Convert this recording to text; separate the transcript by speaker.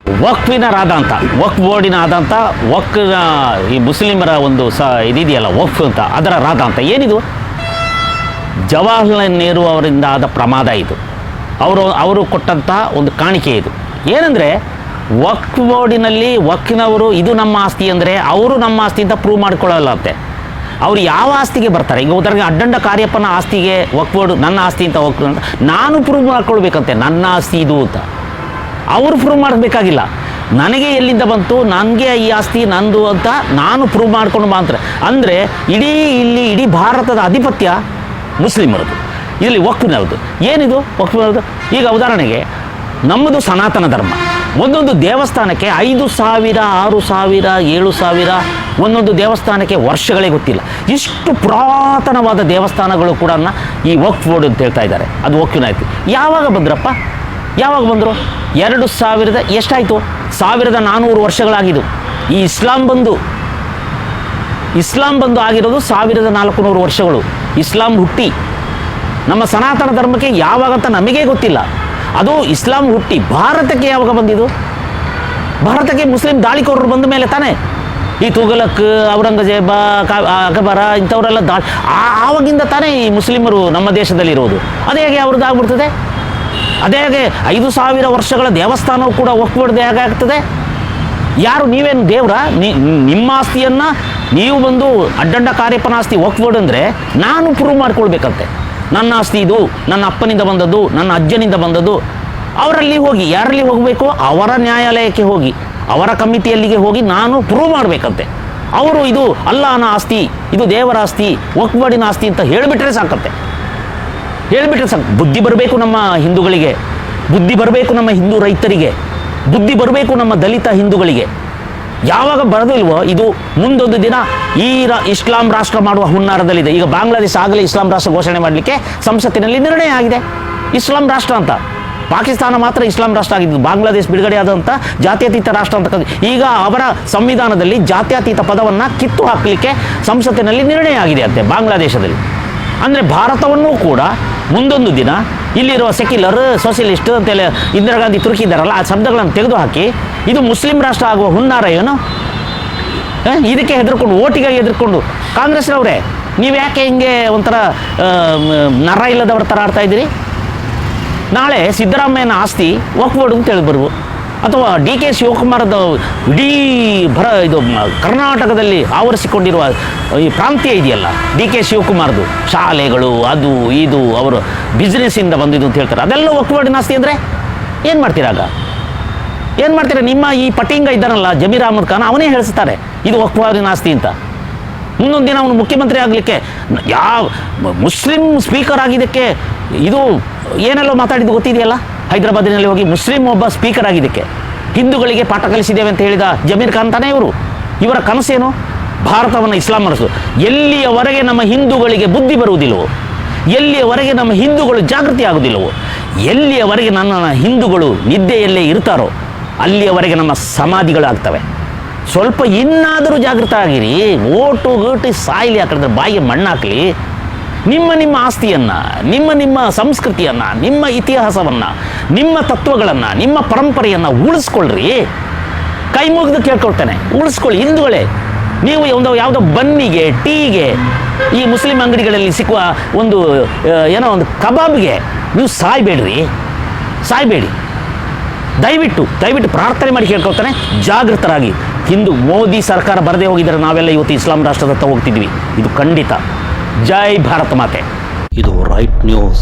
Speaker 1: ವಕ್ಫಿನ ರಾದ ವಕ್ಫ್ ಬೋರ್ಡಿನ ಆದಂಥ ಈ ಮುಸ್ಲಿಮರ ಒಂದು ಇದಿದೆಯಲ್ಲ ವಕ್ಫ್ ಅಂತ, ಅದರ ರಾದ ಅಂತ ಏನಿದು? ಜವಾಹರ್ಲಾಲ್ ನೆಹರು ಅವರಿಂದ ಆದ ಪ್ರಮಾದ ಇದು. ಅವರು ಕೊಟ್ಟಂಥ ಒಂದು ಕಾಣಿಕೆ ಇದು. ಏನಂದರೆ ವಕ್ಫ್ ಬೋರ್ಡಿನಲ್ಲಿ ವಕ್ಫಿನವರು ಇದು ನಮ್ಮ ಆಸ್ತಿ ಅಂದರೆ ಅವರು ನಮ್ಮ ಆಸ್ತಿ ಅಂತ ಪ್ರೂವ್ ಮಾಡ್ಕೊಳ್ಳಲ್ಲ ಅಂತೆ. ಅವರು ಯಾವ ಆಸ್ತಿಗೆ ಬರ್ತಾರೆ? ಈಗ ಉದಾಹರಣೆಗೆ ಅಡ್ಡಂಡ ಕಾರ್ಯಪ್ಪನ ಆಸ್ತಿಗೆ ವಕ್ಫ್ ಬೋರ್ಡ್ ನನ್ನ ಆಸ್ತಿ ಅಂತ ವಕ್ಫ್ ಅಂತ ನಾನು ಪ್ರೂವ್ ಮಾಡ್ಕೊಳ್ಬೇಕಂತೆ, ನನ್ನ ಆಸ್ತಿ ಇದು ಅಂತ. ಅವರು ಪ್ರೂವ್ ಮಾಡಬೇಕಾಗಿಲ್ಲ. ನನಗೆ ಎಲ್ಲಿಂದ ಬಂತು, ನನಗೆ ಈ ಆಸ್ತಿ ನಂದು ಅಂತ ನಾನು ಪ್ರೂವ್ ಮಾಡ್ಕೊಂಡು ಮಾತ್ರ. ಅಂದರೆ ಇಡೀ ಭಾರತದ ಆಧಿಪತ್ಯ ಮುಸ್ಲಿಮರದು, ಇಲ್ಲಿ ವಕ್ಫಿನವ್ರದ್ದು. ಏನಿದು ವಕ್ಫಿನವ್ರದ್ದು? ಈಗ ಉದಾಹರಣೆಗೆ ನಮ್ಮದು ಸನಾತನ ಧರ್ಮ. ಒಂದೊಂದು ದೇವಸ್ಥಾನಕ್ಕೆ 5,000, 6,000, 7,000 ಒಂದೊಂದು ದೇವಸ್ಥಾನಕ್ಕೆ ವರ್ಷಗಳೇ ಗೊತ್ತಿಲ್ಲ. ಇಷ್ಟು ಪುರಾತನವಾದ ದೇವಸ್ಥಾನಗಳು ಕೂಡ ಈ ವಕ್ಫ್ ಬೋರ್ಡ್ ಅಂತ ಹೇಳ್ತಾ ಇದ್ದಾರೆ. ಅದು ವಕ್ಫಿನಾಯ್ತು. ಯಾವಾಗ ಬಂದ್ರಪ್ಪ? ಯಾವಾಗ ಬಂದರು? 2000 ಎಷ್ಟಾಯಿತು? 1400 ವರ್ಷಗಳಾಗಿದ್ದು. ಈ ಇಸ್ಲಾಂ ಬಂದು ಆಗಿರೋದು 1400 ವರ್ಷಗಳು. ಇಸ್ಲಾಂ ಹುಟ್ಟಿ ನಮ್ಮ ಸನಾತನ ಧರ್ಮಕ್ಕೆ ಯಾವಾಗಂತ ನಮಗೇ ಗೊತ್ತಿಲ್ಲ. ಅದು ಇಸ್ಲಾಂ ಹುಟ್ಟಿ ಭಾರತಕ್ಕೆ ಯಾವಾಗ ಬಂದಿದ್ದು? ಭಾರತಕ್ಕೆ ಮುಸ್ಲಿಂ ದಾಳಿಕೋರರು ಬಂದ ಮೇಲೆ ತಾನೇ ಈ ತುಘಲಕ್, ಔರಂಗಜೇಬ, ಅಕ್ಬರ ಇಂಥವರೆಲ್ಲ ಆವಾಗಿಂದ ತಾನೇ ಈ ಮುಸ್ಲಿಮರು ನಮ್ಮ ದೇಶದಲ್ಲಿ ಇರೋದು. ಅದೇ ಹೇಗೆ ಅವ್ರದ್ದು ಆಗ್ಬಿಡ್ತದೆ? ಅದೇ ಹಾಗೆ 5,000 ವರ್ಷಗಳ ದೇವಸ್ಥಾನವೂ ಕೂಡ ವಕ್ಫ್ ಬೋರ್ಡ್ ಹೇಗೆ ಆಗ್ತದೆ? ಯಾರು ನೀವೇನು ದೇವರ? ನಿಮ್ಮ ಆಸ್ತಿಯನ್ನು ನೀವು ಬಂದು ಅಡ್ಡಂಡ ಕಾರ್ಯಪ್ಪನ ಆಸ್ತಿ ವಕ್ಫ್ ಬೋರ್ಡ್ ಅಂದರೆ ನಾನು ಪ್ರೂವ್ ಮಾಡ್ಕೊಳ್ಬೇಕಂತೆ. ನನ್ನ ಆಸ್ತಿ ಇದು, ನನ್ನ ಅಪ್ಪನಿಂದ ಬಂದದ್ದು, ನನ್ನ ಅಜ್ಜನಿಂದ ಬಂದದ್ದು. ಅವರಲ್ಲಿ ಹೋಗಿ, ಯಾರಲ್ಲಿ ಹೋಗಬೇಕು? ಅವರ ನ್ಯಾಯಾಲಯಕ್ಕೆ ಹೋಗಿ, ಅವರ ಕಮಿಟಿಯಲ್ಲಿಗೆ ಹೋಗಿ ನಾನು ಪ್ರೂವ್ ಮಾಡಬೇಕಂತೆ. ಅವರು ಇದು ಅಲ್ಲಾಹನ ಆಸ್ತಿ, ಇದು ದೇವರ ಆಸ್ತಿ, ವಕ್ಫ್ ಬೋರ್ಡಿನ ಆಸ್ತಿ ಅಂತ ಹೇಳಿಬಿಟ್ರೆ ಸಾಕಂತೆ. ಹೇಳಿಬಿಟ್ರೆ ಸಾಕು. ಬುದ್ಧಿ ಬರಬೇಕು ನಮ್ಮ ಹಿಂದೂಗಳಿಗೆ, ಬುದ್ಧಿ ಬರಬೇಕು ನಮ್ಮ ಹಿಂದೂ ರೈತರಿಗೆ, ಬುದ್ಧಿ ಬರಬೇಕು ನಮ್ಮ ದಲಿತ ಹಿಂದೂಗಳಿಗೆ. ಯಾವಾಗ ಬರೋದಿಲ್ವೋ ಇದು ಮುಂದೊಂದು ದಿನ ಇಸ್ಲಾಂ ರಾಷ್ಟ್ರ ಮಾಡುವ ಹುನ್ನಾರದಲ್ಲಿದೆ. ಈಗ ಬಾಂಗ್ಲಾದೇಶ ಆಗಲೇ ಇಸ್ಲಾಂ ರಾಷ್ಟ್ರ ಘೋಷಣೆ ಮಾಡಲಿಕ್ಕೆ ಸಂಸತ್ತಿನಲ್ಲಿ ನಿರ್ಣಯ ಆಗಿದೆ, ಇಸ್ಲಾಂ ರಾಷ್ಟ್ರ ಅಂತ. ಪಾಕಿಸ್ತಾನ ಮಾತ್ರ ಇಸ್ಲಾಂ ರಾಷ್ಟ್ರ ಆಗಿದ್ದು, ಬಾಂಗ್ಲಾದೇಶ ಬಿಡುಗಡೆ ಆದಂಥ ಜಾತ್ಯತೀತ ರಾಷ್ಟ್ರ ಅಂತ. ಈಗ ಅವರ ಸಂವಿಧಾನದಲ್ಲಿ ಜಾತ್ಯತೀತ ಪದವನ್ನು ಕಿತ್ತು ಹಾಕಲಿಕ್ಕೆ ಸಂಸತ್ತಿನಲ್ಲಿ ನಿರ್ಣಯ ಆಗಿದೆ ಅಂತೆ ಬಾಂಗ್ಲಾದೇಶದಲ್ಲಿ. ಅಂದರೆ ಭಾರತವನ್ನೂ ಕೂಡ ಮುಂದೊಂದು ದಿನ ಇಲ್ಲಿರುವ ಸೆಕ್ಯುಲರ್, ಸೋಷಿಯಲಿಸ್ಟ್ ಅಂತೆಲ್ಲ ಇಂದಿರಾ ಗಾಂಧಿ ತುರುಕಿದ್ದಾರಲ್ಲ, ಆ ಶಬ್ದಗಳನ್ನು ತೆಗೆದುಹಾಕಿ ಇದು ಮುಸ್ಲಿಂ ರಾಷ್ಟ್ರ ಆಗುವ ಹುನ್ನಾರ ಏನು? ಇದಕ್ಕೆ ಹೆದರ್ಕೊಂಡು, ಓಟಿಗಾಗಿ ಹೆದರ್ಕೊಂಡು ಕಾಂಗ್ರೆಸ್ನವರೇ ನೀವು ಯಾಕೆ ಹಿಂಗೆ ಒಂಥರ ನರ ಇಲ್ಲದವ್ರ ಥರ ಆಡ್ತಾ ಇದ್ದೀರಿ? ನಾಳೆ ಸಿದ್ದರಾಮಯ್ಯನ ಆಸ್ತಿ ವಕ್ಫ್ ಬೋರ್ಡ್ ಅಂತ ಹೇಳಿ ಅಥವಾ DK ಶಿವಕುಮಾರದ ಇಡೀ ಇದು ಕರ್ನಾಟಕದಲ್ಲಿ ಆವರಿಸಿಕೊಂಡಿರುವ ಈ ಪ್ರಾಂತ್ಯ ಇದೆಯಲ್ಲ, DK ಶಿವಕುಮಾರ್ದು ಶಾಲೆಗಳು, ಅದು ಇದು ಅವರು ಬಿಸ್ನೆಸ್ಸಿಂದ ಬಂದಿದ್ದು ಅಂತ ಹೇಳ್ತಾರೆ. ಅದೆಲ್ಲ ವಕ್ಫ್ ಬೋರ್ಡಿನ ಆಸ್ತಿ ಅಂದರೆ ಏನು ಮಾಡ್ತೀರಾಗ? ಏನು ಮಾಡ್ತೀರಾ? ನಿಮ್ಮ ಈ ಪಟಿಂಗ ಇದ್ದಾನಲ್ಲ ಜಮೀರ್ ಅಹಮದ್ ಖಾನ್, ಅವನೇ ಹೇಳಿಸ್ತಾರೆ ಇದು ವಕ್ಫ್ ಬೋರ್ಡಿನ ಆಸ್ತಿ ಅಂತ. ಮುಂದೊಂದು ದಿನ ಅವನು ಮುಖ್ಯಮಂತ್ರಿ ಆಗಲಿಕ್ಕೆ ಮುಸ್ಲಿಂ ಸ್ಪೀಕರ್ ಆಗಿದ್ದಕ್ಕೆ ಇದು ಏನೆಲ್ಲೋ ಮಾತಾಡಿದ್ದು ಗೊತ್ತಿದೆಯಲ್ಲ, ಹೈದರಾಬಾದಿನಲ್ಲಿ ಹೋಗಿ ಮುಸ್ಲಿಂ ಒಬ್ಬ ಸ್ಪೀಕರ್ ಆಗಿದ್ದಕ್ಕೆ ಹಿಂದೂಗಳಿಗೆ ಪಾಠ ಕಲಿಸಿದ್ದೇವೆ ಅಂತ ಹೇಳಿದ ಜಮೀರ್ ಖಾನ್ ತಾನೇ ಇವರು. ಇವರ ಕನಸೇನು? ಭಾರತವನ್ನು ಇಸ್ಲಾಂ ಮಾಡಿಸೋದು. ಎಲ್ಲಿಯವರೆಗೆ ನಮ್ಮ ಹಿಂದೂಗಳಿಗೆ ಬುದ್ಧಿ ಬರುವುದಿಲ್ಲವೋ, ಎಲ್ಲಿಯವರೆಗೆ ನಮ್ಮ ಹಿಂದೂಗಳು ಜಾಗೃತಿ ಆಗುವುದಿಲ್ಲವೋ, ಎಲ್ಲಿಯವರೆಗೆ ನನ್ನ ಹಿಂದೂಗಳು ನಿದ್ದೆಯಲ್ಲೇ ಇರ್ತಾರೋ ಅಲ್ಲಿಯವರೆಗೆ ನಮ್ಮ ಸಮಾಧಿಗಳಾಗ್ತವೆ. ಸ್ವಲ್ಪ ಇನ್ನಾದರೂ ಜಾಗೃತ ಆಗಿರಿ. ಓಟು ಸಾಯ್ಲಿ ಹಾಕಿದ್ರೆ ಬಾಯಿಗೆ ಮಣ್ಣಾಕಲಿ. ನಿಮ್ಮ ಆಸ್ತಿಯನ್ನು, ನಿಮ್ಮ ಸಂಸ್ಕೃತಿಯನ್ನು, ನಿಮ್ಮ ಇತಿಹಾಸವನ್ನು, ನಿಮ್ಮ ತತ್ವಗಳನ್ನು, ನಿಮ್ಮ ಪರಂಪರೆಯನ್ನು ಉಳಿಸ್ಕೊಳ್ರಿ. ಕೈ ಮುಗಿದು ಕೇಳ್ಕೊಳ್ತೇನೆ, ಉಳಿಸ್ಕೊಳ್ಳಿ ಹಿಂದೂಗಳೇ. ನೀವು ಯಾವುದೋ ಬನ್ನಿಗೆ, ಟೀಗೆ, ಈ ಮುಸ್ಲಿಂ ಅಂಗಡಿಗಳಲ್ಲಿ ಸಿಕ್ಕುವ ಒಂದು ಕಬಾಬ್ಗೆ ನೀವು ಸಾಯ್ಬೇಡಿ. ದಯವಿಟ್ಟು ಪ್ರಾರ್ಥನೆ ಮಾಡಿ ಕೇಳ್ಕೊಳ್ತಾನೆ, ಜಾಗೃತರಾಗಿ. ಹಿಂದೂ ಮೋದಿ ಸರ್ಕಾರ ಬರದೇ ಹೋಗಿದ್ದಾರೆ ನಾವೆಲ್ಲ ಇವತ್ತು ಇಸ್ಲಾಂ ರಾಷ್ಟ್ರದತ್ತ ಹೋಗ್ತಿದ್ವಿ. ಇದು ಖಂಡಿತ. ಜೈ ಭಾರತ ಮಾತೆ.
Speaker 2: ಇದು ರೈಟ್ ನ್ಯೂಸ್.